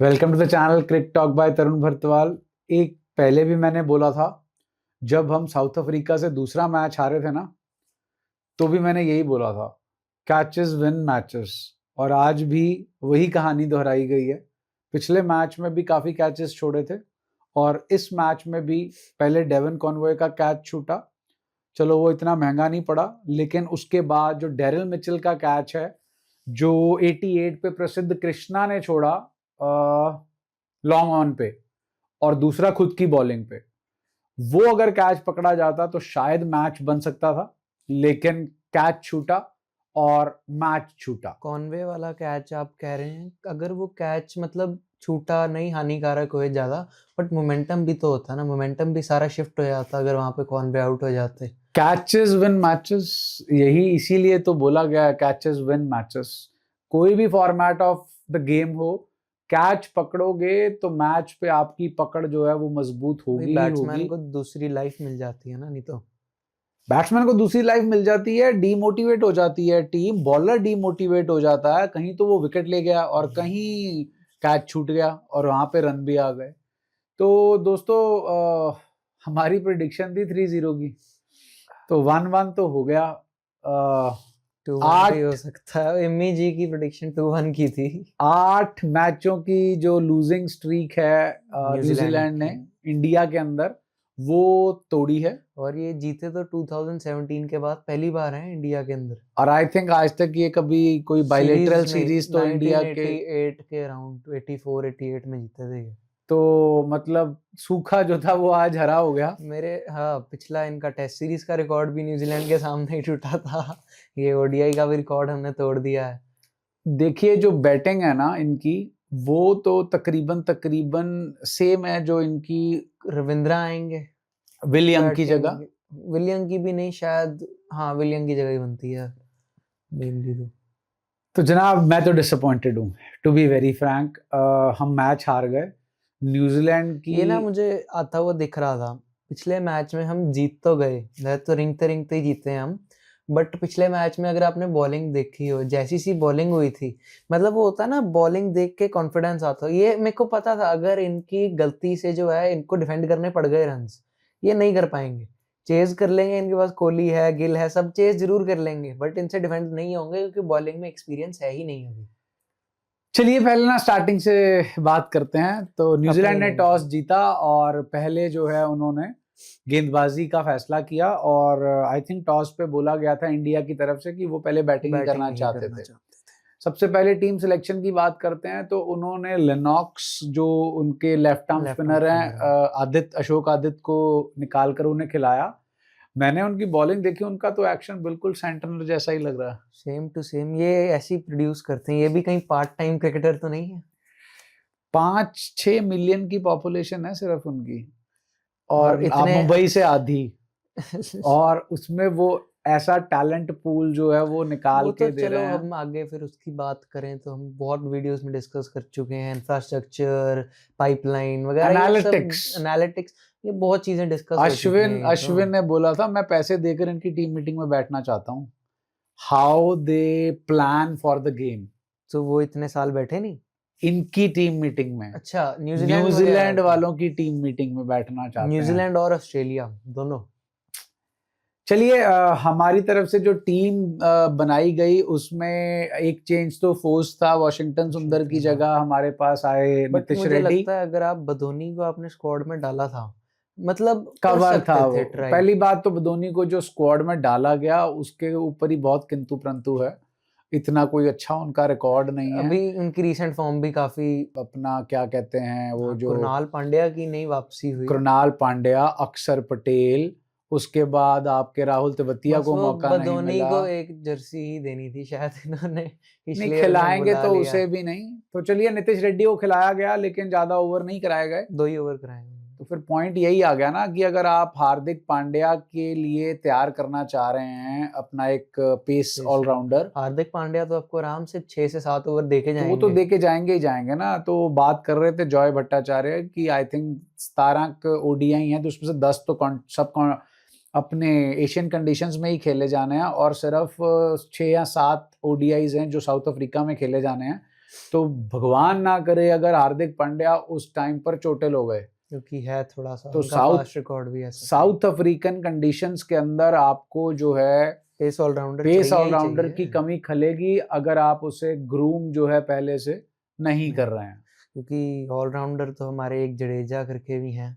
Welcome to the channel Cric Talk by Tarun Bharatwal. एक पहले भी मैंने बोला था, जब हम साउथ अफ्रीका से दूसरा मैच हारे थे ना, तो भी मैंने यही बोला था, कैचेस विन मैचेस। और आज भी वही कहानी दोहराई गई है। पिछले मैच में भी काफी कैचेस छोड़े थे और इस मैच में भी पहले डेवन कॉनवॉय का कैच छूटा। चलो वो इतना महंगा नहीं पड़ा, लेकिन उसके बाद जो डेरिल मिचेल का कैच है, जो 88 पे प्रसिद्ध कृष्णा ने छोड़ा लॉन्ग ऑन पे और दूसरा खुद की बॉलिंग पे, वो अगर कैच पकड़ा जाता तो शायद मैच बन सकता था, लेकिन कैच छूटा और मैच छूटा। कॉनवे वाला कैच आप कह रहे हैं, अगर वो कैच मतलब छूटा नहीं, हानिकारक हुए ज़्यादा, बट मोमेंटम भी तो होता ना, मोमेंटम भी सारा शिफ्ट हो जाता अगर वहाँ पे कॉनवे आउट हो जाते। कैचेस विन मैचेस, यही इसीलिए तो बोला गया है कैचेस विन मैचेस। कोई भी फॉर्मेट ऑफ द गेम हो, कैच पकड़ोगे तो मैच पे आपकी पकड़ जो है वो मजबूत होगी ही बैट्समैन होगी। को दूसरी लाइफ मिल जाती है ना, नहीं तो बैट्समैन को दूसरी लाइफ मिल जाती है, डीमोटिवेट हो जाती है टीम, बॉलर डीमोटिवेट हो जाता है, कहीं तो वो विकेट ले गया और कहीं कैच छूट गया और वहां पे रन भी आ गए। तो दोस्तों, हमारी प्रिडिक्शन थी 3-0 की, तो 1-1 तो हो गया। 2-1 भी हो सकता है। एम्मी जी की प्रेडिक्शन 2-1 की थी। 8 मैचों की जो लूजिंग स्ट्रीक है न्यूजीलैंड ने की। इंडिया के अंदर, वो तोड़ी है। और ये जीते तो 2017 के बाद पहली बार है इंडिया के अंदर। और आई थिंक आज तक ये कभी कोई बायलेटरल सीरीज तो इंडिया के 1988 के अराउंड 84-88 में जीते थे ये। तो मतलब सूखा जो था वो आज हरा हो गया। हाँ, पिछला इनका टेस्ट सीरीज का रिकॉर्ड भी न्यूजीलैंड के सामने ही टूटा था। ये ओडीआई का भी रिकॉर्ड हमने तोड़ दिया है। देखिए, जो बैटिंग है ना इनकी, वो तो तकरीबन तकरीबन सेम है जो इनकी रविंद्रा आएंगे विलियम की जगह। विलियम की भी नहीं शायद, हाँ विलियम की जगह ही बनती है मेनली तो जनाब, मैं तो डिसअपॉइंटेड हूँ, टू बी वेरी फ्रैंक। हम मैच हार गए न्यूजीलैंड की। ये ना मुझे आता हुआ दिख रहा था। पिछले मैच में हम जीत तो गए, तो रिंगते रिंगते ही जीते हैं हम, बट पिछले मैच में अगर आपने बॉलिंग देखी हो, जैसी सी बॉलिंग हुई थी, मतलब वो होता है ना, बॉलिंग देख के कॉन्फिडेंस आता हो। ये मेरे को पता था अगर इनकी गलती से जो है इनको डिफेंड करने पड़ गए रन्स, ये नहीं कर पाएंगे। चेज कर लेंगे, इनके पास कोहली है, गिल है, सब चेज जरूर कर लेंगे, बट इनसे डिफेंड नहीं होंगे क्योंकि बॉलिंग में एक्सपीरियंस है ही नहीं अभी। चलिए पहले ना स्टार्टिंग से बात करते हैं। तो न्यूजीलैंड ने टॉस जीता और पहले जो है उन्होंने गेंदबाजी का फैसला किया, और आई थिंक टॉस पे बोला गया था इंडिया की तरफ से कि वो पहले बैटिंग ही करना चाहते थे। सबसे पहले टीम सिलेक्शन की बात करते हैं तो उन्होंने लेनॉक्स, जो उनके लेफ्ट आर्म स्पिनर हैं, आदित्य, अशोक आदित्य को निकाल कर उन्हें खिलाया। मैंने उनकी बॉलिंग देखी, उनका तो एक्शन बिल्कुल सेंटनर जैसा ही लग रहा है। सेम टू सेम ये ऐसी प्रोड्यूस करते हैं। ये भी कहीं पार्ट टाइम क्रिकेटर तो नहीं है? 5-6 मिलियन की पॉपुलेशन है सिर्फ उनकी, और इतने मुंबई से आधी। और उसमें वो ऐसा टैलेंट पूल जो है वो निकाल वो के तो दे रहे हैं। हम आगे फिर उसकी बात करें तो हम बहुत वीडियोस में डिस्कस कर चुके हैं, इंफ्रास्ट्रक्चर, पाइपलाइन वगैरह, एनालिटिक्स, ये बहुत चीजें डिस्कस हो चुकी हैं। अश्विन ने बोला था, मैं पैसे देकर इनकी टीम मीटिंग में बैठना चाहता हूँ। How they plan for the game. तो वो इतने साल बैठे नहीं इनकी टीम मीटिंग में? अच्छा, न्यूजीलैंड वालों की टीम मीटिंग में बैठना चाहते हैं, न्यूजीलैंड और ऑस्ट्रेलिया दोनों। चलिए, हमारी तरफ से जो टीम बनाई गई उसमें एक चेंज तो फोर्स था। वॉशिंगटन सुंदर की जगह हमारे पास आए नीतीश रेड्डी। मुझे लगता है अगर आप बधोनी को आपने स्क्वाड में डाला था, मतलब कवर था वो। पहली बात तो बधोनी को जो स्क्वाड में डाला गया उसके ऊपर ही बहुत किंतु परंतु है। इतना कोई अच्छा उनका रिकॉर्ड नहीं है। अभी उनकी रीसेंट फॉर्म भी काफी, अपना क्या कहते हैं वो, जो कृणाल पांड्या की नई वापसी हुई, कृणाल पांड्या, अक्षर पटेल, उसके बाद आपके राहुल तेवतिया को मौका नहीं मिला। को एक जर्सी ही देनी थी शायद इन्होंने, नहीं खिलाएंगे तो उसे भी नहीं। तो चलिए, नीतीश रेड्डी को खिलाया गया लेकिन ज्यादा ओवर नहीं कराए गए, 2 ही ओवर कराए। तो फिर पॉइंट यही आ गया ना कि अगर आप हार्दिक पांड्या के लिए तैयार करना चाह रहे हैं अपना एक पेस ऑलराउंडर, हार्दिक पांड्या तो आपको आराम से 6 से 7 ओवर देके जाएंगे। वो तो देके जाएंगे ही जाएंगे ना। तो बात कर रहे थे जॉय भट्टाचार्य की, आई थिंक 17 ओडीआई हैं, तो उसमें से 10 तो सब अपने एशियन कंडीशंस में ही खेले जाने हैं, और सिर्फ 6 या 7 ओडीआईज हैं जो साउथ अफ्रीका में खेले जाने हैं। तो भगवान ना करे अगर हार्दिक पांड्या उस टाइम पर चोटिल हो गए, क्योंकि है थोड़ा सा तो उनका पास्ट रिकॉर्ड भी ऐसा साउथ अफ्रीकन कंडीशंस के अंदर आपको जो है पेस ऑलराउंडर पेस चाहिए ही ऑलराउंडर की चाहिए, कमी खलेगी अगर आप उसे ग्रूम जो है पहले से नहीं कर रहे हैं। क्योंकि ऑलराउंडर तो हमारे एक जडेजा करके भी हैं,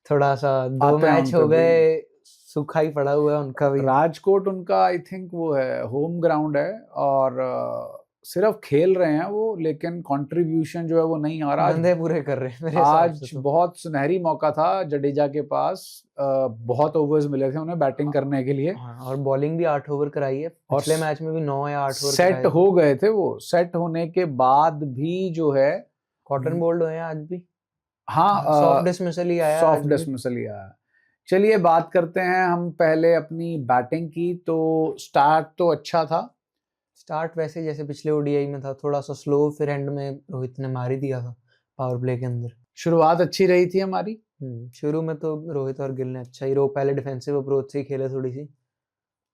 थोड़ा सा 2 आते हैं मैच उन हो पे भी। गए, सूखा ही पड़ा हुआ है उनका भी। राजकोट उनका आई थिंक वो है होम ग्राउंड है और सिर्फ खेल रहे हैं वो, लेकिन कंट्रीब्यूशन जो है वो नहीं आ रहा। धंधे पूरे कर रहे हैं मेरे हिसाब से आज तो। बहुत सुनहरी मौका था जडेजा के पास, बहुत ओवर्स मिले थे उन्हें बैटिंग करने के लिए हाँ, और बॉलिंग भी 8 ओवर कराई है, और पिछले मैच में भी 9 या 8 ओवर सेट कराए थे। हो गए थे। वो सेट होने के बाद भी जो है कॉटन बोल्ड हुए हैं आज भी, हाँ सॉफ्ट डिसमिसल ही आया सॉफ्ट आज भी। डिसमिसल ही आया। चलिए बात करते हैं हम पहले अपनी बैटिंग की। तो स्टार्ट तो अच्छा था, स्टार्ट वैसे जैसे पिछले ओडीआई में था, थोड़ा सा स्लो, फिर एंड में रोहित ने मार ही दिया था पावर प्ले के अंदर। शुरुआत अच्छी रही थी हमारी। शुरू में तो रोहित और गिल ने अच्छा ही पहले डिफेंसिव अप्रोच से ही खेले थोड़ी सी,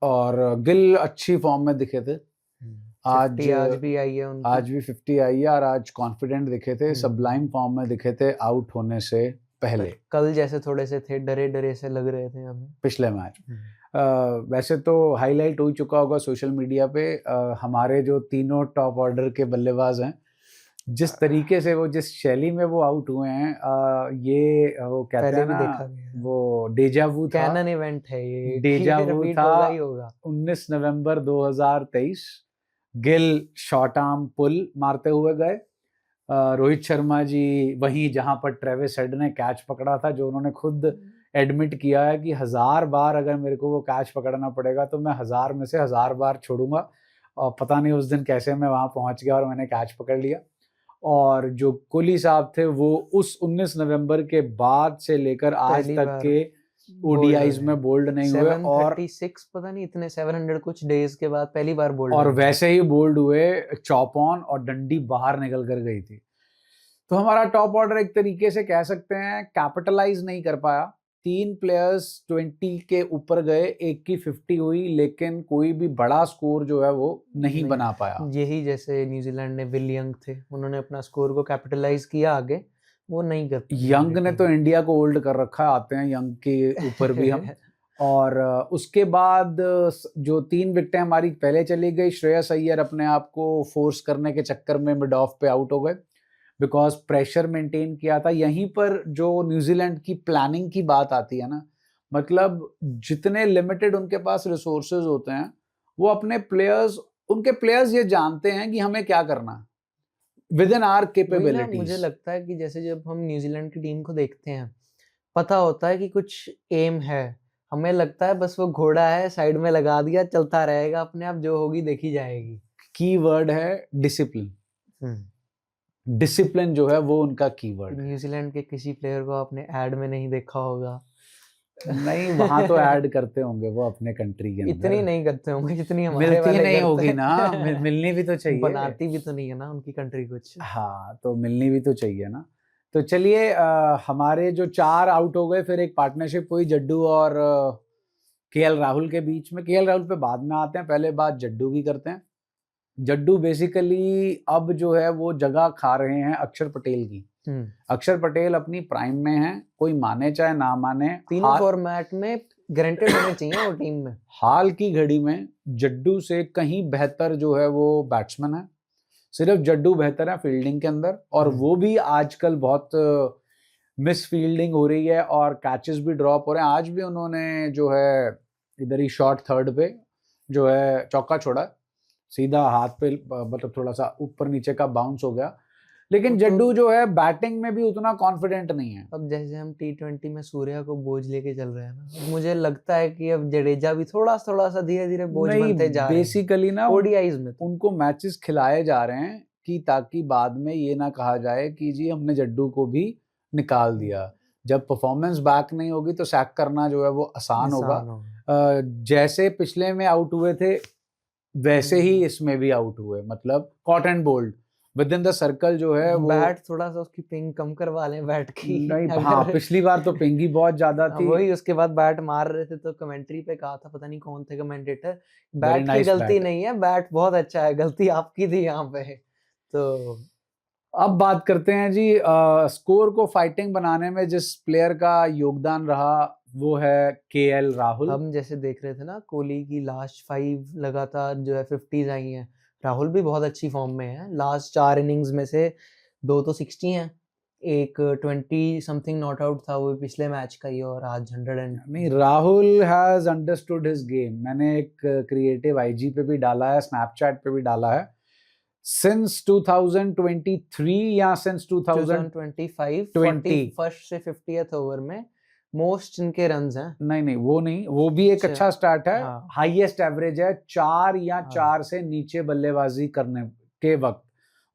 और गिल अच्छी फॉर्म में दिखे थे। 50 आज भी आई है उनकी। आज भी 50 आई है और आज कॉन्फिडेंट दिखे थे, सबलाइम फॉर्म में दिखे थे आउट होने से पहले। कल जैसे थोड़े से थे, डरे डरे से लग रहे थे हमें पिछले मैच वैसे तो हाईलाइट हो चुका होगा सोशल मीडिया पे। हमारे जो तीनों टॉप ऑर्डर के बल्लेबाज हैं, जिस तरीके से वो, जिस शैली में वो आउट हुए हैं, ये वो कहते हैं ना, वो डेजावू था, कैनन इवेंट है ये, डेजावू था। होगा ही होगा। 19 नवंबर 2023 गिल शॉर्ट आर्म पुल मारते हुए गए, रोहित शर्मा जी वहीं जहां पर ट्रेविस हेड ने कैच पकड़ा था, जो उन्होंने खुद एडमिट किया है कि 1000 बार अगर मेरे को वो कैच पकड़ना पड़ेगा तो मैं 1000 में से 1000 बार छोड़ूंगा। और पता नहीं उस दिन कैसे मैं वहां पहुंच गया और मैंने कैच पकड़ लिया। और जो कोहली साहब थे वो उस 19 नवंबर के बाद से लेकर आज तक के ओडीआईज में बोल्ड नहीं हुए, और 736 पता नहीं इतने 700 कुछ डेज के बाद पहली बार बोल्ड, और वैसे ही बोल्ड हुए, चॉप ऑन और डंडी बाहर निकल कर गई थी। तो हमारा टॉप ऑर्डर एक तरीके से कह सकते हैं कैपिटलाइज नहीं कर पाया। 3 प्लेयर्स 20 के ऊपर गए, एक की 50 हुई, लेकिन कोई भी बड़ा स्कोर जो है वो नहीं बना पाया। यही जैसे न्यूजीलैंड ने विल यंग थे, उन्होंने अपना स्कोर को कैपिटलाइज किया, आगे वो नहीं कर। यंग ने तो इंडिया को होल्ड कर रखा है, आते हैं यंग के ऊपर भी हम। और उसके बाद जो 3 विकेटें हमारी पहले चली गई, श्रेयस अय्यर अपने आप को फोर्स करने के चक्कर में मिड ऑफ पे आउट हो गए, बिकॉज प्रेशर मेंटेन किया था। यहीं पर जो न्यूजीलैंड की प्लानिंग की बात आती है ना, मतलब जितने लिमिटेड उनके पास रिसोर्सेज होते हैं, वो अपने प्लेयर्स, उनके प्लेयर्स ये जानते हैं कि हमें क्या करना विद इन आवर कैपेबिलिटीज। मुझे लगता है कि जैसे जब हम न्यूजीलैंड की टीम को देखते हैं, पता होता है कि कुछ एम है, हमें लगता है बस वो घोड़ा है, साइड में लगा दिया, चलता रहेगा अपने आप, जो होगी देखी जाएगी। की वर्ड है डिसिप्लिन। डिसिप्लिन जो है वो उनका कीवर्ड है। न्यूजीलैंड के किसी प्लेयर को आपने ऐड में नहीं देखा होगा। नहीं, वहां तो ऐड करते होंगे वो अपने कंट्री के अंदर। इतनी नहीं करते होंगे जितनी हमारे मिलती वाले नहीं करते होगी हैं। ना, मिलनी भी तो चाहिए। बनाती भी तो नहीं है ना उनकी कंट्री कुछ। हाँ, तो मिलनी भी तो चाहिए ना। तो चलिए, हमारे जो 4 आउट हो गए, फिर एक पार्टनरशिप हुई जड्डू और केएल राहुल के बीच में। केएल राहुल पे बाद में आते हैं, पहले बात जड्डू की करते हैं। जड्डू बेसिकली अब जो है वो जगह खा रहे हैं अक्षर पटेल की। अक्षर पटेल अपनी प्राइम में है, कोई माने चाहे ना माने, तीनों फॉर्मेट में गारंटेड होने चाहिए वो टीम में। हाल की घड़ी में जड्डू से कहीं बेहतर जो है वो बैट्समैन है। सिर्फ जड्डू बेहतर है फील्डिंग के अंदर, और वो भी आजकल बहुत मिस फील्डिंग हो रही है और कैचेस भी ड्रॉप हो रहे हैं। आज भी उन्होंने जो है इधर ही शॉर्ट थर्ड पे जो है चौका छोड़ा, सीधा हाथ पे, मतलब थोड़ा सा ऊपर नीचे का बाउंस हो गया। लेकिन जड्डू जो है बैटिंग में भी उतना कॉन्फिडेंट नहीं है। अब जैसे हम T20 में सूर्या को बोझ लेके चल रहे हैं ना, मुझे लगता है कि अब जडेजा भी थोड़ा सा धीरे धीरे बोझ बनते जा रहे हैं। बेसिकली ना ओडीआईज में उनको मैचेस खिलाए जा रहे हैं कि ताकि बाद में ये ना कहा जाए कि जी हमने जड्डू को भी निकाल दिया। जब परफॉर्मेंस बैक नहीं होगी तो सैक करना जो है वो आसान होगा। जैसे पिछले में आउट हुए थे वैसे ही इसमें भी आउट हुए, मतलब caught and bowled within the circle जो है वो। बैट थोड़ा सा उसकी पिंग कम करवा लें बैट की। नहीं, हाँ, पिछली बार तो पिंगी बहुत ज्यादा थी। वही उसके बाद बैट मार रहे थे तो कमेंट्री पे कहा था, पता नहीं कौन थे कमेंटेटर, बैट की गलती नहीं है, बैट बहुत अच्छा है, गलती आपकी थी यहाँ पे। तो अब बात करते हैं जी स्कोर को फाइटिंग बनाने में जिस प्लेयर का योगदान रहा वो है केएल राहुल। हम जैसे देख रहे थे ना, कोहली की लास्ट 5 लगातार जो है 50s आई हैं। राहुल भी बहुत अच्छी फॉर्म में है। लास्ट 4 इनिंग्स में से 2 तो 60 हैं, एक 20 समथिंग नॉट आउट था, वो पिछले मैच का ही, और आज 100 एंड नहीं, Rahul has understood his game. मैंने एक क्रिएटिव आईजी पे भी डाला है, स्नैपचैट पे भी डाला है। सिंस 2023 या सिंस 2025 20 फर्स्ट से 50th ओवर में मोस्ट इनके रन्स हैं। नहीं, वो नहीं, वो भी एक अच्छा स्टार्ट है। हाँ। हाईएस्ट एवरेज है 4 या हाँ। 4 से नीचे बल्लेबाजी करने के वक्त,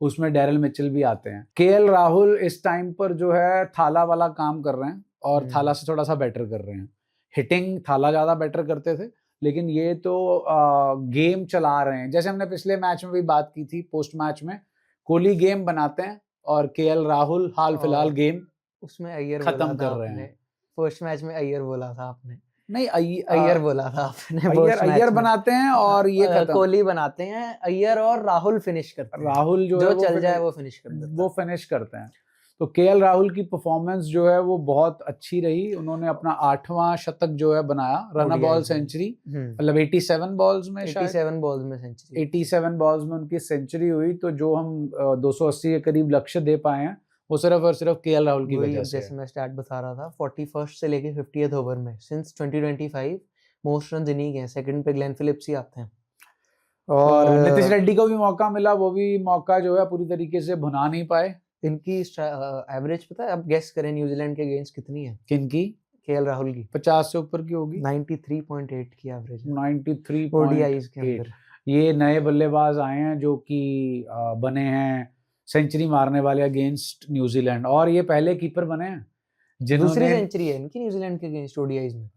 उसमें डैरल मिचेल भी आते हैं। केएल राहुल इस टाइम पर जो है थाला वाला काम कर रहे हैं और थाला से थोड़ा सा बेटर कर रहे हैं। हिटिंग थाला ज्यादा बेटर करते थे, लेकिन ये तो गेम चला रहे हैं। जैसे हमने पिछले मैच में भी बात की थी, पोस्ट मैच में कोहली गेम बनाते हैं और केएल राहुल हाल फिलहाल गेम उसमें अय्यर खत्म कर रहे हैं। फर्स्ट मैच में अय्यर बोला था आपने। नहीं, अय्यर बोला था आपने। अय्यर बनाते हैं और ये खत्म। कोहली बनाते हैं, अय्यर और राहुल फिनिश करते हैं। राहुल जो चल जाए वो फिनिश कर देता है। वो फिनिश करते हैं। तो केएल राहुल की परफॉर्मेंस जो है वो बहुत अच्छी रही। उन्होंने अपना 8वां शतक जो है बनाया, रन बॉल सेंचुरी, मतलब 87 बॉल्स में, 87 बॉल्स में सेंचुरी, 87 बॉल्स में उनकी सेंचुरी हुई। तो जो हम 280 के करीब लक्ष्य दे पाए हैं वो सिर्फ और सिर्फ केएल राहुल की वजह से। जैसे मैं स्टार्ट बता रहा था, 41st से लेके 50th ओवर में सिंस 2025 मोस्ट रन इन्हीं के हैं। सेकंड पे ग्लेन फिलिप्स ही आते हैं। और नीतीश रेड्डी को भी मौका मिला, वो भी मौका जो है पूरी तरीके से भुना नहीं पाए। इनकी एवरेज पता है, अब गेस करें न्यूजीलैंड के अगेंस्ट कितनी है? किनकी? केएल राहुल की 50 से ऊपर की होगी। 93.8 की एवरेज, 93 ओडीआईज के अंदर। ये नए बल्लेबाज आए हैं जो कि बने हैं सेंचुरी मारने वाले अगेंस्ट न्यूजीलैंड, और ये पहले कीपर बने हैं दूसरी जिन्होंने सेंचुरी है इनकी न्यूजीलैंड के अगेंस्ट ओडीआईज में।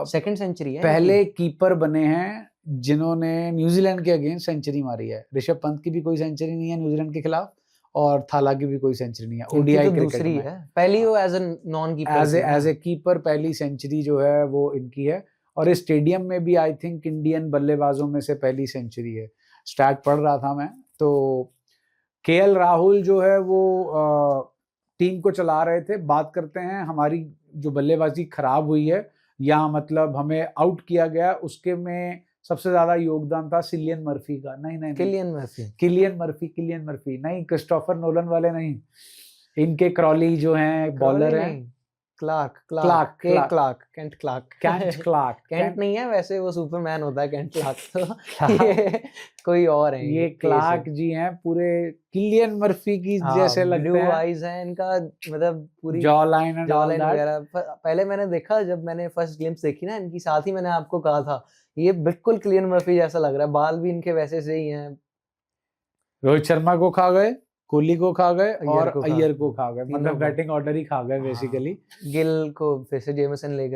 सेकंड सेंचुरी है पहले कीपर बने हैं जिन्होंने न्यूजीलैंड के अगेंस्ट सेंचुरी मारी है। ऋषभ पंत की भी कोई सेंचुरी नहीं है न्यूजीलैंड के खिलाफ, और थाला की भी कोई सेंचुरी नहीं है ओडीआई तो क्रिकेट दूसरी में। है, पहली वो as a non keeper, as a keeper पहली सेंचुरी जो है वो इनकी है। और इस स्टेडियम में भी आई थिंक इंडियन बल्लेबाजों में से पहली सेंचुरी है। स्टार्ट पढ़ रहा था मैं, तो केएल राहुल जो है वो टीम को चला रहे थे। बात करते हैं हमारी जो बल्लेबाजी खराब हुई है या मतलब हमें आउट किया गया, उसके में सबसे ज्यादा योगदान था सिलियन मर्फी का। नहीं, किलियन मर्फी नहीं, क्रिस्टोफर नोलन वाले नहीं, इनके क्रॉली जो हैं बॉलर हैं, केंट क्लार्क नहीं है वैसे, वो सुपरमैन होता है केंट क्लार्क। तो ये कोई और है, ये क्लार्क जी हैं, पूरे किलियन मर्फी की जैसे लगते हैं। ब्लू आईज हैं इनका, मतलब पूरी जॉ लाइन वगैरह। पहले मैंने देखा, जब मैंने फर्स्ट ग्लिम्स देखी ना इनकी, साथ ही मैंने आपको कहा था ये बिल्कुल किलियन मर्फी जैसा लग रहा है। बाल भी इनके वैसे से ही हैं। रोहित शर्मा को खा गए, कोहली को खा गए और अय्यर को खा गए, मतलब बैटिंग ऑर्डर ही खा गए बेसिकली। गिल को फिर से जेमिसन ले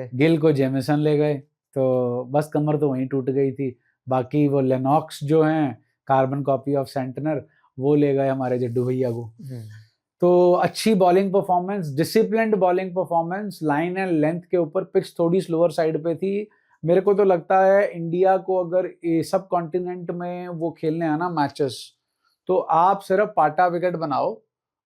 गए, तो बस कमर तो वहीं टूट गई थी। बाकी वो लेनॉक्स जो हैं, कार्बन कॉपी ऑफ सेंटनर, वो ले गए हमारे जड्डू भैया को। तो अच्छी bowling performance, disciplined bowling performance, line and length के ऊपर। पिच थोड़ी स्लोअर साइड पे थी। मेरे को तो लगता है इंडिया को अगर सब कॉन्टिनेंट में वो खेलने हैं ना मैचेस, तो आप सिर्फ पाटा विकेट बनाओ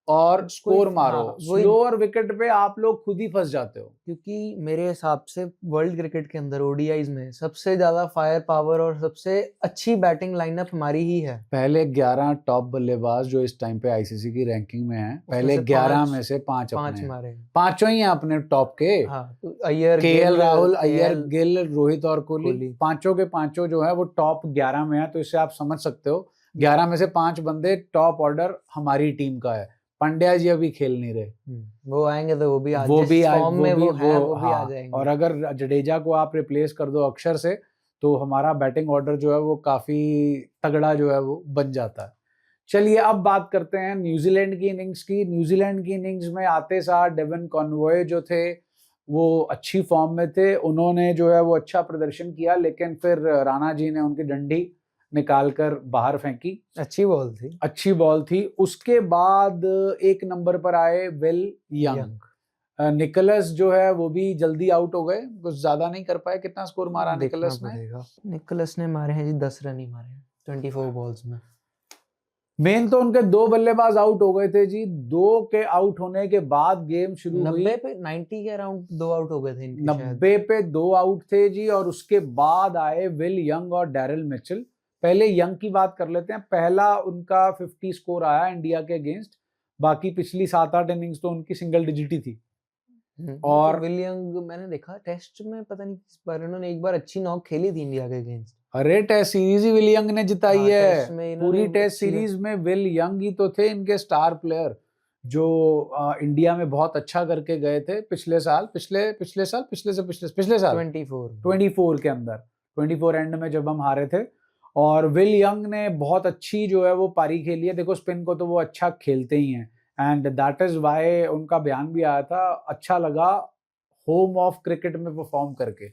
और स्कोर मारो। स्लोअर विकेट पे आप लोग खुद ही फंस जाते हो। क्योंकि मेरे हिसाब से वर्ल्ड क्रिकेट के अंदर ओडीआईज में सबसे ज्यादा फायर पावर और सबसे अच्छी बैटिंग लाइनअप हमारी ही है। पहले 11 टॉप बल्लेबाज जो इस टाइम पे आईसीसी की रैंकिंग में हैं, पहले 11 में से 5 मारे, पांचों ही हैं अपने टॉप के। तो अय्यर, केएल राहुल, अय्यर, गिल, रोहित और कोहली, पांचों के पांचों जो है वो टॉप 11 में है। तो इससे आप समझ सकते हो 11 में से 5 बंदे टॉप ऑर्डर हमारी टीम का है। पांड्या जी अभी खेल नहीं रहे, वो आएंगे तो वो भी आ जाएंगे। और अगर जडेजा को आप रिप्लेस कर दो अक्षर से, तो हमारा बैटिंग ऑर्डर जो है वो काफी तगड़ा जो है वो बन जाता है। चलिए अब बात करते हैं न्यूजीलैंड की इनिंग्स की। न्यूजीलैंड की इनिंग्स में आते सार डेवन कॉनवॉय जो थे वो अच्छी फॉर्म में थे। उन्होंने जो है वो अच्छा प्रदर्शन किया, लेकिन फिर राणा जी ने उनकी डंडी निकालकर बाहर फेंकी। अच्छी बॉल थी। उसके बाद 1 नंबर पर आए विल यंग। निकोलस जो है वो भी जल्दी आउट हो गए, कुछ ज्यादा नहीं कर पाए। कितना स्कोर मारा निकोलस ने? निकोलस ने मारे हैं जी 10 रन ही मारे हैं 24 बॉल्स में। मेन तो उनके 2 बल्लेबाज आउट हो गए थे जी। 2 के आउट होने के बाद गेम शुरू हुई। 90 पे 90 के अराउंड 2 आउट हो गए थे इनके शायद। 90 पे 2 आउट थे जी, और उसके बाद आए विल यंग और डैरिल मिचेल। पहले यंग की बात कर लेते हैं। पहला उनका 50 स्कोर आया इंडिया के अगेंस्ट, बाकी पिछली 7-8 इनिंग्स तो उनकी सिंगल डिजिट ही थी। और तो विल यंग मैंने देखा टेस्ट में, पता नहीं किस बार इन्होंने एक बार अच्छी नॉक खेली थी इंडिया के अगेंस्ट। अरे टेस्ट सीरीज ही विल यंग ने जिताई हाँ, है। टेस्ट में इन्होंने पूरी टेस्ट अच्छी सीरीज में विल यंग ही तो थे इनके स्टार प्लेयर, जो इंडिया में बहुत अच्छा करके गए थे पिछले साल, पिछले साल पिछले 24 के अंदर, 24 एंड में जब हम हारे थे। और विल यंग ने बहुत अच्छी जो है वो पारी खेली है। देखो स्पिन को तो वो अच्छा खेलते ही हैं, एंड दैट इज वाई उनका बयान भी आया था, अच्छा लगा होम ऑफ क्रिकेट में परफॉर्म करके।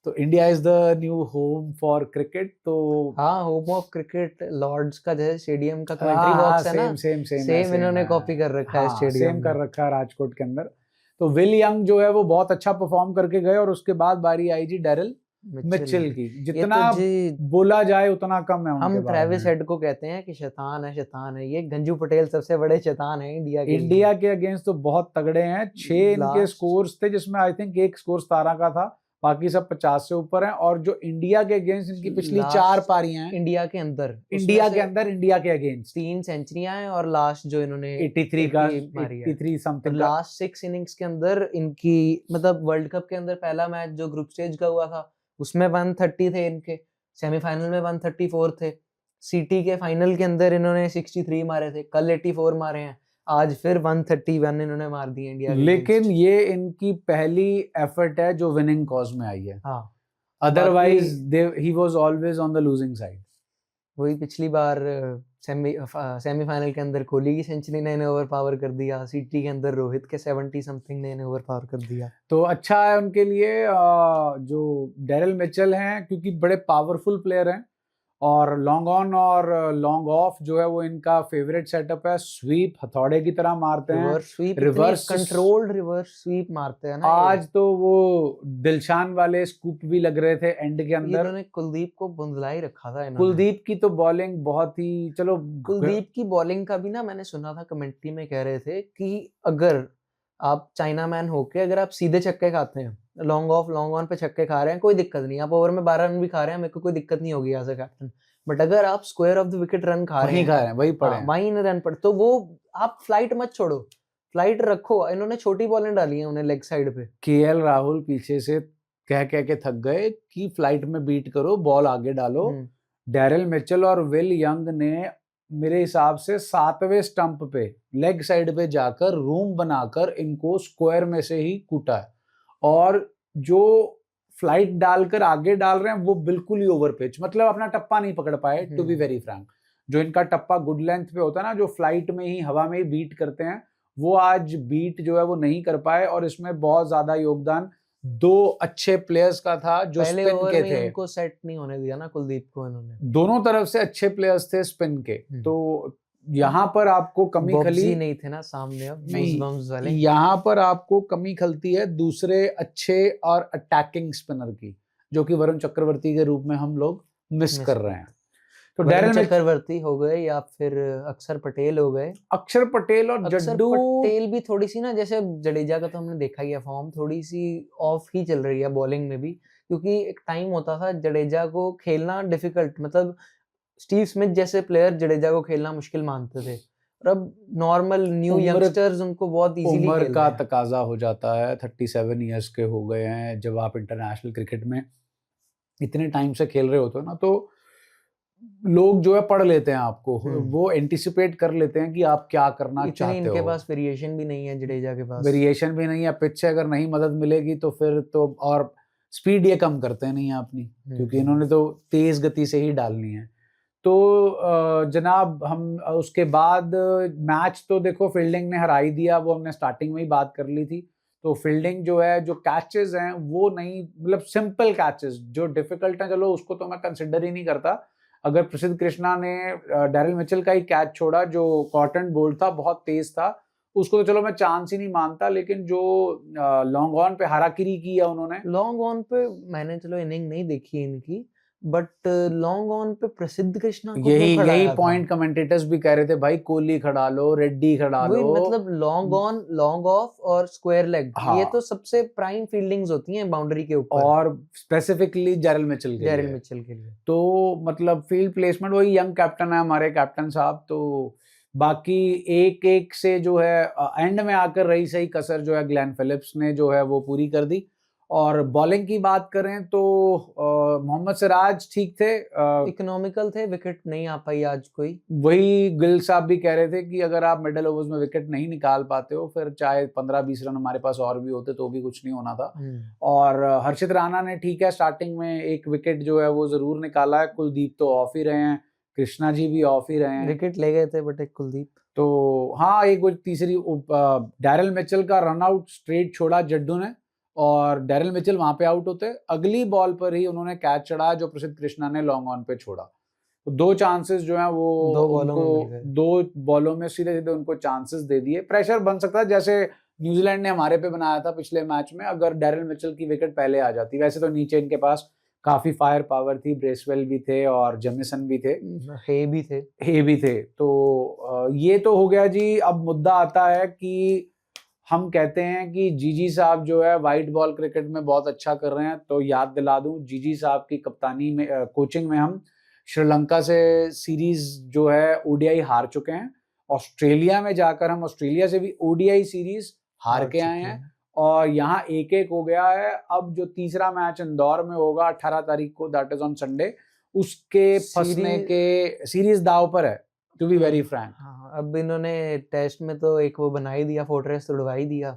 तो India is the new home for cricket. तो हाँ, होम ऑफ क्रिकेट लॉर्ड्स का जैसे स्टेडियम का कमेंट्री बॉक्स है ना, सेम इन्होंने कॉपी कर रखा है स्टेडियम सेम कर रखा है राजकोट के अंदर। तो विल यंग जो है वो बहुत अच्छा परफॉर्म करके गए, और उसके बाद बारी आई जी डैरिल मिचेल की। जितना बोला जाए उतना कम है उनके हम बारे ट्रेविस में। हेड को कहते हैं कि शैतान है। ये गंजू पटेल सबसे बड़े शैतान है इंडिया के अगेंस्ट तो बहुत तगड़े हैं। 6 इनके स्कोर्स थे, जिसमें आई थिंक 1 स्कोर 17 का था, बाकी सब 50 से ऊपर हैं। और जो इंडिया के अगेंस्ट इनकी पिछली 4 पारियां हैं इंडिया के अंदर इंडिया के अगेंस्ट 3 सेंचुरियां हैं, और लास्ट जो इन्होंने 83 समथिंग, लास्ट 6 इनिंग्स के अंदर इनकी, मतलब वर्ल्ड कप के अंदर पहला मैच जो ग्रुप स्टेज का हुआ था उसमें 130 थे इनके, सेमीफाइनल में 134 थे, सीटी के फाइनल के अंदर इन्होंने 63 मारे थे, कल 84 मारे हैं, आज फिर 131 इन्होंने मार दिए इंडिया के। लेकिन ये इनकी पहली एफर्ट है जो विनिंग कॉज में आई है। हाँ, otherwise he was always on the losing side. वही पिछली बार सेमीफाइनल के अंदर कोहली की सेंचुरी ने इन्हें ओवर पावर कर दिया, सीटी के अंदर रोहित के 70 समथिंग ने इन्हें ओवर पावर कर दिया। तो अच्छा है उनके लिए जो डैरिल मिचेल हैं, क्योंकि बड़े पावरफुल प्लेयर हैं, और लॉन्ग ऑन और लॉन्ग ऑफ जो है वो इनका फेवरेट सेटअप है। स्वीप हथौड़े की तरह मारते हैं, रिवर्स कंट्रोल्ड रिवर्स स्वीप मारते हैं ना। आज तो वो दिलशान वाले स्कूप भी लग रहे थे एंड के अंदर। इन्होंने कुलदीप को बुंदला ही रखा था इन्होंने। कुलदीप की तो बॉलिंग बहुत ही, चलो कुलदीप की बॉलिंग का भी ना मैंने सुना था, कमेंट्री में कह रहे थे कि अगर आप चाइना मैन होके अगर आप सीधे छक्के खाते हैं, लॉन्ग ऑन पे छक्के खा रहे हैं, कोई दिक्कत नहीं, आप ओवर में 12 रन भी खा रहे हैं, मेरे को कोई दिक्कत नहीं होगी एज अ कैप्टन। बट अगर आप square of the wicket run खा रहे हैं वही पड़े हैं, वहीं रन पड़े, तो वो आप फ्लाइट मत छोड़ो, फ्लाइट रखो। इन्होंने छोटी बॉलें डाली हैं उन्हें लेग साइड पे। केएल राहुल पीछे से कह के थक गए कि फ्लाइट में बीट करो, बॉल आगे डालो। डैरिल मिचेल और विल यंग ने मेरे हिसाब से 7वें स्टंप पे लेग साइड पे जाकर रूम बनाकर इनको स्क्वायर में से ही कूटा है, और जो फ्लाइट डालकर आगे डाल रहे हैं वो बिल्कुल ही ओवर पिच, मतलब अपना टप्पा नहीं पकड़ पाए। टू बी वेरी फ्रैंक, जो इनका टप्पा गुड लेंथ पे होता है ना, जो फ्लाइट में ही हवा में ही बीट करते हैं, वो आज बीट जो है वो नहीं कर पाए। और इसमें बहुत ज्यादा योगदान 2 अच्छे प्लेयर्स का था जो स्पिन के थे। उनको सेट नहीं होने दिया ना कुलदीप को इन्होंने। दोनों तरफ से अच्छे प्लेयर्स थे स्पिन के। तो यहाँ पर आपको कमी खली नहीं थे ना सामने, अब नहीं, यहाँ पर आपको कमी खलती है दूसरे अच्छे और अटैकिंग स्पिनर की, जो कि वरुण चक्रवर्ती के रूप में हम लोग मिस कर रहे हैं। तो वरुण चक्रवर्ती हो गए या फिर अक्षर पटेल हो गए। अक्षर पटेल और जड्डू पटेल भी थोड़ी सी ना, जैसे जडेजा का तो हमने देखा ही है, फॉर्म थोड़ी सी ऑफ ही चल रही है बॉलिंग में भी, क्योंकि एक टाइम होता था जडेजा को खेलना डिफिकल्ट, मतलब स्टीव स्मिथ जैसे प्लेयर जडेजा को खेलना मुश्किल मानते थे, और अब नॉर्मल न्यू यंगस्टर्स उनको बहुत इजीली उम्र का तकाजा हो जाता है। 37 इयर्स के हो गए हैं। जब आप इंटरनेशनल क्रिकेट में इतने टाइम से खेल रहे होते हो ना, तो लोग जो है पढ़ लेते हैं आपको, वो एंटिसिपेट कर लेते हैं कि आप क्या करना चाहते हो। इनके पास वेरिएशन भी नहीं है, जडेजा के पास वेरिएशन भी नहीं है। पिच से अगर नहीं मदद मिलेगी तो फिर तो, और स्पीड ये कम करते नहीं है अपनी, क्योंकि इन्होंने तो तेज गति से ही डालनी है। तो जनाब हम उसके बाद मैच तो देखो फील्डिंग ने हरा ही दिया, वो हमने स्टार्टिंग में ही बात कर ली थी। तो फील्डिंग जो है, जो कैचेस हैं वो नहीं, मतलब सिंपल कैचेस जो डिफिकल्ट हैं, चलो उसको तो मैं कंसिडर ही नहीं करता। अगर प्रसिद्ध कृष्णा ने डैरिल मिचेल का ही कैच छोड़ा जो कॉटन बोल्ट था, बहुत तेज था, उसको तो चलो मैं चांस ही नहीं मानता। लेकिन जो लॉन्ग ऑन पे हाराकिरी की है उन्होंने, लॉन्ग ऑन पे मैंने चलो इनिंग नहीं देखी इनकी, बट लॉन्ग ऑन पे प्रसिद्ध कृष्णा को क्यों यही खड़ाया था? पॉइंट कमेंटेटर्स भी कह रहे थे, भाई कोहली खड़ा लो, रेड्डी खड़ा वही लो। मतलब लॉन्ग ऑन, लॉन्ग ऑफ और स्क्वायर लेग, ये तो हाँ, सबसे प्राइम फील्डिंग्स होती हैं बाउंड्री के ऊपर और स्पेसिफिकली जैरल मिचेल के डेरिल लिए। मिचेल के लिए। तो मतलब फील्ड प्लेसमेंट, वही यंग कैप्टन है हमारे कैप्टन साहब, तो बाकी एक एक से जो है एंड में आकर रही सही कसर जो है ग्लेन फिलिप्स ने जो है वो पूरी कर दी। और बॉलिंग की बात करें तो मोहम्मद सिराज ठीक थे, इकोनॉमिकल थे, विकेट नहीं आ पाई आज कोई। वही गिल साहब भी कह रहे थे कि अगर आप मिडल ओवर्स में विकेट नहीं निकाल पाते हो, फिर चाहे 15-20 रन हमारे पास और भी होते तो भी कुछ नहीं होना था। और हर्षित राणा ने ठीक है स्टार्टिंग में एक विकेट जो है वो जरूर निकाला है, कुलदीप तो ऑफ ही रहे हैं, कृष्णा जी भी ऑफ ही रहे हैं। विकेट ले गए थे बट एक कुलदीप। तो हाँ, एक वो तीसरी डैरिल मिचेल का रन आउट स्ट्रेट छोड़ा जड्डू ने, और डैरिल मिचेल वहां पे आउट होते, अगली बॉल पर ही उन्होंने कैच चढ़ाया जो प्रसिद्ध कृष्णा ने लॉन्ग ऑन पे छोड़ा। तो 2 चांसेस जो हैं वो दो बॉलों में उनको मिल गए। 2 बॉलों में सीधे-सीधे उनको चांसेस दे दिए। प्रेशर बन सकता है जैसे न्यूजीलैंड ने हमारे पे बनाया था पिछले मैच में, अगर डैरिल मिचेल की विकेट पहले आ जाती। वैसे तो नीचे इनके पास काफी फायर पावर थी, ब्रेसवेल भी थे और जेमिसन भी थे, हे भी थे। हे भी थे। तो ये तो हो गया जी। अब मुद्दा आता है कि हम कहते हैं कि जीजी साहब जो है वाइट बॉल क्रिकेट में बहुत अच्छा कर रहे हैं, तो याद दिला दूं जीजी साहब की कप्तानी में कोचिंग में हम श्रीलंका से सीरीज जो है ओडीआई हार चुके हैं। ऑस्ट्रेलिया में जाकर हम ऑस्ट्रेलिया से भी ओडीआई सीरीज हार के आए हैं, और यहाँ 1-1 हो गया है। अब जो तीसरा मैच इंदौर में होगा 18 तारीख को, दैट इज ऑन संडे, उसके फंसने के सीरीज दाव पर है, टू बी वेरी फ्रैंक। हाँ, अब इन्होंने टेस्ट में तो एक वो बना ही दिया, फोर्ट्रेस तोड़वा ही दिया।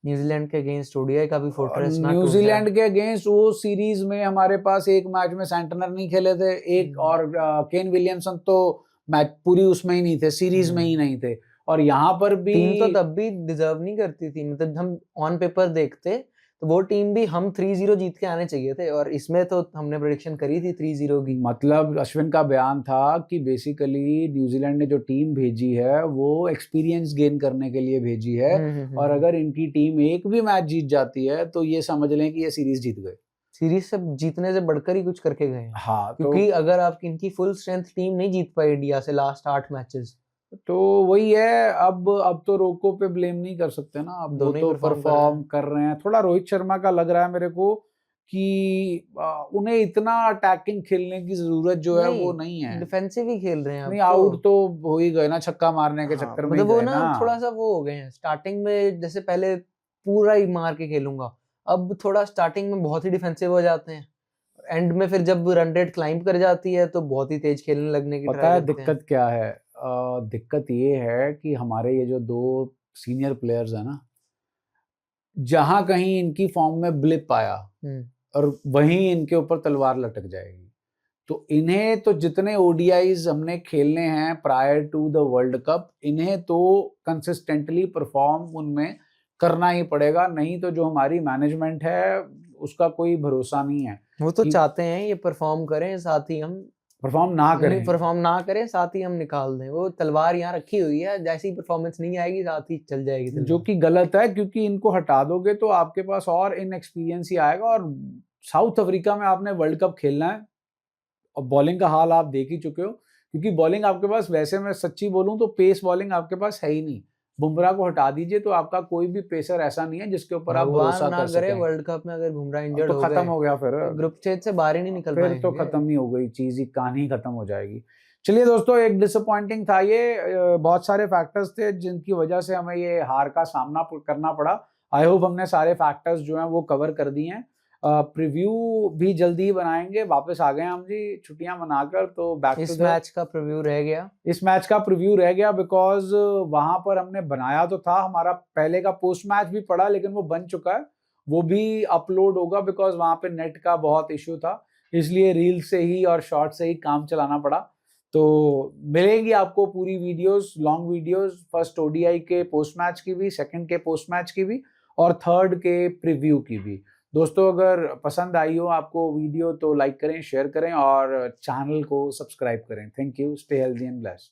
न्यूजीलैंड के अगेंस्ट ओडीआई का भी फोर्ट्रेस ना टूट जाए। न्यूजीलैंड के अगेंस्ट वो सीरीज में हमारे पास एक मैच में सेंटनर नहीं खेले थे, एक और केन विलियमसन तो मैच पूरी उसमें ही नहीं थे, सीरीज में ही नहीं थे। और यहाँ पर भी टीम तो तब भी डिजर्व नहीं करती थी, मतलब हम ऑन पेपर देखते तो वो टीम भी हम 3-0 जीत के आने चाहिए थे, और इसमें तो हमने प्रेडिक्शन करी थी 3-0 की। मतलब अश्विन का बयान था कि बेसिकली न्यूजीलैंड ने जो टीम भेजी है वो एक्सपीरियंस गेन करने के लिए भेजी है, और अगर इनकी टीम एक भी मैच जीत जाती है तो ये समझ लें कि ये सीरीज जीत गए। सीरीज से जीतने से बढ़कर ही कुछ करके गए हैं। हाँ, क्योंकि अगर आप इनकी फुल स्ट्रेंथ टीम नहीं जीत पाई इंडिया से लास्ट 8 मैचेस, तो वही है। अब तो रोको पे ब्लेम नहीं कर सकते ना, अब वो दोनों ही तो perform परफॉर्म कर रहे हैं। थोड़ा रोहित शर्मा का लग रहा है मेरे को कि उन्हें इतना अटैकिंग खेलने की जरूरत जो है वो नहीं है, डिफेंसिव ही खेल रहे हैं। नहीं अब आउट तो हो ही गए ना, छक्का मारने के हाँ, चक्कर में ही मतलब वो गए ना ना। थोड़ा सा वो हो गए हैं स्टार्टिंग में, जैसे पहले पूरा ही मार के खेलूंगा, अब थोड़ा स्टार्टिंग में बहुत ही डिफेंसिव हो जाते हैं, एंड में फिर जब रन रेट क्लाइंब कर जाती है तो बहुत ही तेज खेलने लगने की पता ट्राई है करते हैं। दिक्कत क्या है? दिक्कत ये है कि हमारे ये जो 2 सीनियर प्लेयर्स है ना, जहां कहीं इनकी फॉर्म में ब्लिप आया और वहीं इनके ऊपर तलवार लटक जाएगी। तो इन्हें तो जितने ओडीआईज हमने खेलने हैं prior to the world cup, इन्हें तो कंसिस्टेंटली परफॉर्म उनमें करना ही पड़ेगा, नहीं तो जो हमारी मैनेजमेंट है उसका कोई भरोसा नहीं है। वो तो चाहते हैं ये परफॉर्म करें, साथ ही हम परफॉर्म ना करें, परफॉर्म ना करें, साथ ही हम निकाल दें। वो तलवार यहाँ रखी हुई है, जैसी परफॉर्मेंस नहीं आएगी साथ ही चल जाएगी तलवार। जो कि गलत है, क्योंकि इनको हटा दोगे तो आपके पास और इनएक्सपीरियंस ही आएगा। और साउथ अफ्रीका में आपने वर्ल्ड कप खेलना है, और बॉलिंग का हाल आप देख ही चुके हो, क्योंकि बॉलिंग आपके पास, वैसे मैं सच्ची बोलूं तो पेस बॉलिंग आपके पास है ही नहीं। बुमराह को हटा दीजिए तो आपका कोई भी पेसर ऐसा नहीं है जिसके ऊपर आप भरोसा कर सकें। वर्ल्ड कप में अगर बुमराह इंजर्ड तो हो खत्म गए हो गया, फिर ग्रुप स्टेज से बाहर ही नहीं निकल फिर पाएंगे। तो खत्म ही हो गई चीज, ही कहानी खत्म हो जाएगी। चलिए दोस्तों, एक डिसअपॉइंटिंग था ये, बहुत सारे फैक्टर्स थे जिनकी वजह से हमें ये हार का सामना करना पड़ा। आई होप हमने सारे फैक्टर्स जो हैं वो कवर कर दिए हैं। प्रीव्यू भी जल्दी ही बनाएंगे, वापस आ गए हम जी छुट्टियां मनाकर, तो बैक इस मैच का प्रीव्यू रह गया। इस मैच का प्रीव्यू रह गया, बिकॉज वहां पर हमने बनाया तो था, हमारा पहले का पोस्ट मैच भी पड़ा, लेकिन वो बन चुका है, वो भी अपलोड होगा, बिकॉज वहां पे नेट का बहुत इश्यू था, इसलिए रील से ही और शॉर्ट से ही काम चलाना पड़ा। तो मिलेंगी आपको पूरी videos, long videos, first ODI के पोस्ट मैच की भी, सेकंड के पोस्ट मैच की भी, और थर्ड के प्रीव्यू की भी। दोस्तों, अगर पसंद आई हो आपको वीडियो तो लाइक करें, शेयर करें और चैनल को सब्सक्राइब करें। Thank you, stay healthy and blessed.